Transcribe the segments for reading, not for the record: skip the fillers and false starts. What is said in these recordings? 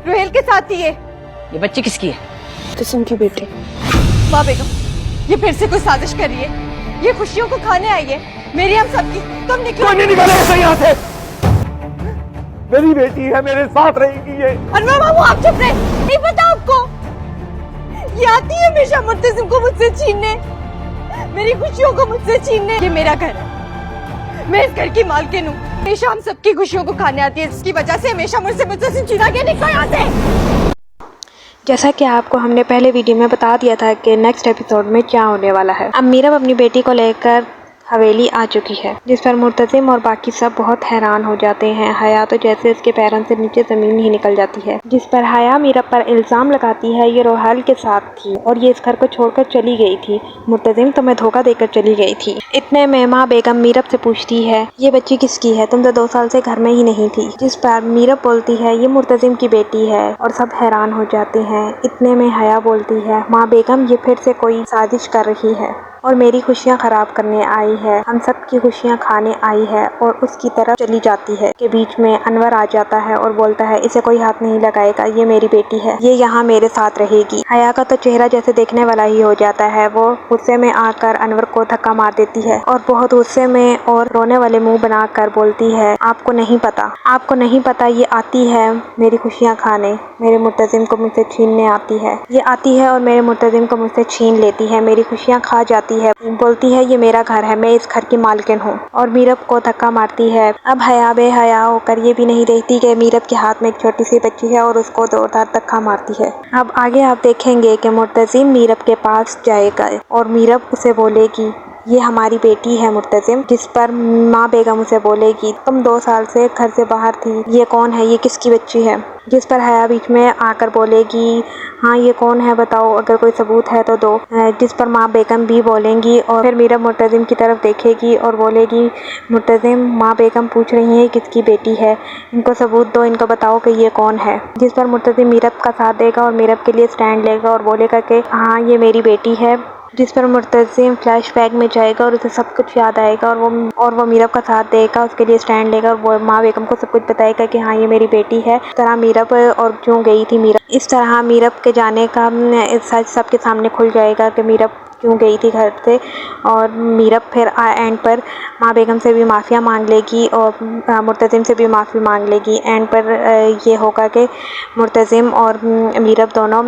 روہیل کے ساتھ تھی یہ بچی کس کی ہے؟ قسم کی بیٹی۔ ماں بیگم یہ پھر سے کوئی سازش کر رہی ہے، یہ خوشیوں کو کھانے آئی ہے میری ہم سب کی، تم نکلو۔ کوئی نہیں نکالے ایسے یہاں سے، میری بیٹی ہے، میرے ساتھ رہے گی یہ۔ انور مامو آپ چپ رہے، نہیں پتا آپ کو یہ آتی ہے ہمیشہ مرتزم کو مجھ سے چھیننے، میری خوشیوں کو مجھ سے چھیننے۔ یہ میرا گھر ہے، میں اس گھر کی مالکن ہوں، ہمیشہ ہم سب کی خوشیوں کو کھانے آتی ہے، اس کی وجہ سے ہمیشہ مجھ سے مرتزم چھینا گیا۔ نکلو یہاں سے۔ جیسا کہ آپ کو ہم نے پہلے ویڈیو میں بتا دیا تھا کہ نیکسٹ ایپیسوڈ میں کیا ہونے والا ہے۔ اب میرب اپنی بیٹی کو لے کر حویلی آ چکی ہے، جس پر مرتزم اور باقی سب بہت حیران ہو جاتے ہیں۔ حیا تو جیسے اس کے پیروں سے نیچے زمین ہی نکل جاتی ہے، جس پر حیا میرب پر الزام لگاتی ہے یہ روحیل کے ساتھ تھی اور یہ اس گھر کو چھوڑ کر چلی گئی تھی۔ مرتزم تمہیں دھوکہ دے کر چلی گئی تھی۔ اتنے میں ماں بیگم میرب سے پوچھتی ہے یہ بچی کس کی ہے، تم تو 2 سال سے گھر میں ہی نہیں تھی، جس پر میرب بولتی ہے یہ مرتزم کی بیٹی ہے اور سب حیران ہو جاتے ہیں۔ اتنے میں حیا بولتی ہے ماں بیگم یہ پھر سے کوئی سازش کر رہی ہے اور میری خوشیاں خراب کرنے آئی ہے، ہم سب کی خوشیاں کھانے آئی ہے، اور اس کی طرف چلی جاتی ہے کہ بیچ میں انور آ جاتا ہے اور بولتا ہے اسے کوئی ہاتھ نہیں لگائے گا، یہ میری بیٹی ہے، یہ یہاں میرے ساتھ رہے گی۔ حیا کا تو چہرہ جیسے دیکھنے والا ہی ہو جاتا ہے، وہ غصے میں آ کر انور کو دھکا مار دیتی ہے اور بہت غصے میں اور رونے والے منہ بنا کر بولتی ہے آپ کو نہیں پتا یہ آتی ہے میری خوشیاں کھانے، میرے مرتزم کو مجھ سے چھیننے آتی ہے، یہ آتی ہے اور میرے مرتزم کو مجھ سے چھین لیتی ہے، میری خوشیاں کھا جاتی ہے، بولتی ہے یہ میرا گھر ہے، میں اس گھر کی مالکن ہوں، اور میرب کو دھکا مارتی ہے۔ اب حیا بے حیا ہو کر یہ بھی نہیں دیکھتی کہ میرب کے ہاتھ میں ایک چھوٹی سی بچی ہے اور اس کو زوردار دھکا مارتی ہے۔ اب آگے آپ دیکھیں گے کہ مرتزم میرب کے پاس جائے گا اور میرب اسے بولے گی یہ ہماری بیٹی ہے مرتزم، جس پر ماں بیگم اسے بولے گی تم 2 سال سے گھر سے باہر تھی، یہ کون ہے، یہ کس کی بچی ہے، جس پر حیا بیچ میں آ کر بولے گی ہاں یہ کون ہے بتاؤ، اگر کوئی ثبوت ہے تو دو، جس پر ماں بیگم بھی بولیں گی اور پھر میرب مرتزم کی طرف دیکھے گی اور بولے گی مرتزم ماں بیگم پوچھ رہی ہیں کس کی بیٹی ہے، ان کو ثبوت دو، ان کو بتاؤ کہ یہ کون ہے، جس پر مرتزم میرب کا ساتھ دے گا اور میرب کے لیے سٹینڈ لے گا اور بولے گا کہ ہاں یہ میری بیٹی ہے، جس پر مرتزم فلیش بیک میں جائے گا اور اسے سب کچھ یاد آئے گا اور وہ میرب کا ساتھ دے گا، اس کے لیے سٹینڈ لے گا اور وہ ماں بیگم کو سب کچھ بتائے گا کہ ہاں یہ میری بیٹی ہے، اس طرح میرب اور کیوں گئی تھی میرب، اس طرح میرب کے جانے کا سچ سب کے سامنے کھل جائے گا کہ میرب کیوں گئی تھی گھر سے، اور میرب پھر اینڈ پر ماں بیگم سے بھی معافیا مانگ لے گی اور مرتزم سے بھی معافی مانگ لے گی۔ اینڈ پر یہ ہوگا کہ مرتزم اور میرب دونوں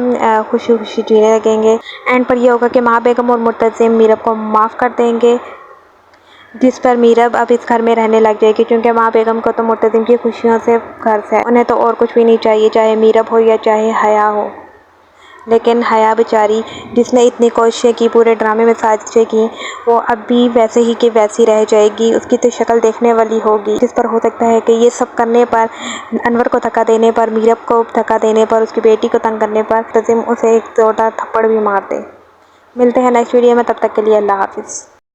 خوشی خوشی جینے لگیں گے۔ اینڈ پر یہ ہوگا کہ ماں بیگم اور مرتزم میرب کو معاف کر دیں گے، جس پر میرب اب اس گھر میں رہنے لگ جائے گی، کیونکہ ماں بیگم کو تو مرتزم کی خوشیوں سے غرض ہے، انہیں تو اور کچھ بھی نہیں چاہیے، چاہے میرب ہو یا چاہے حیا ہو۔ لیکن حیا بیچاری جس نے اتنی کوششیں کی، پورے ڈرامے میں سازشیں کی، وہ اب بھی ویسے ہی کہ ویسی رہ جائے گی، اس کی تو شکل دیکھنے والی ہوگی، جس پر ہو سکتا ہے کہ یہ سب کرنے پر، انور کو دھکا دینے پر، میرب کو دھکا دینے پر، اس کی بیٹی کو تنگ کرنے پر مرتزم اسے ایک زوردار تھپڑ بھی مار دے۔ ملتے ہیں نیکسٹ ویڈیو میں، تب تک کے لیے اللہ حافظ۔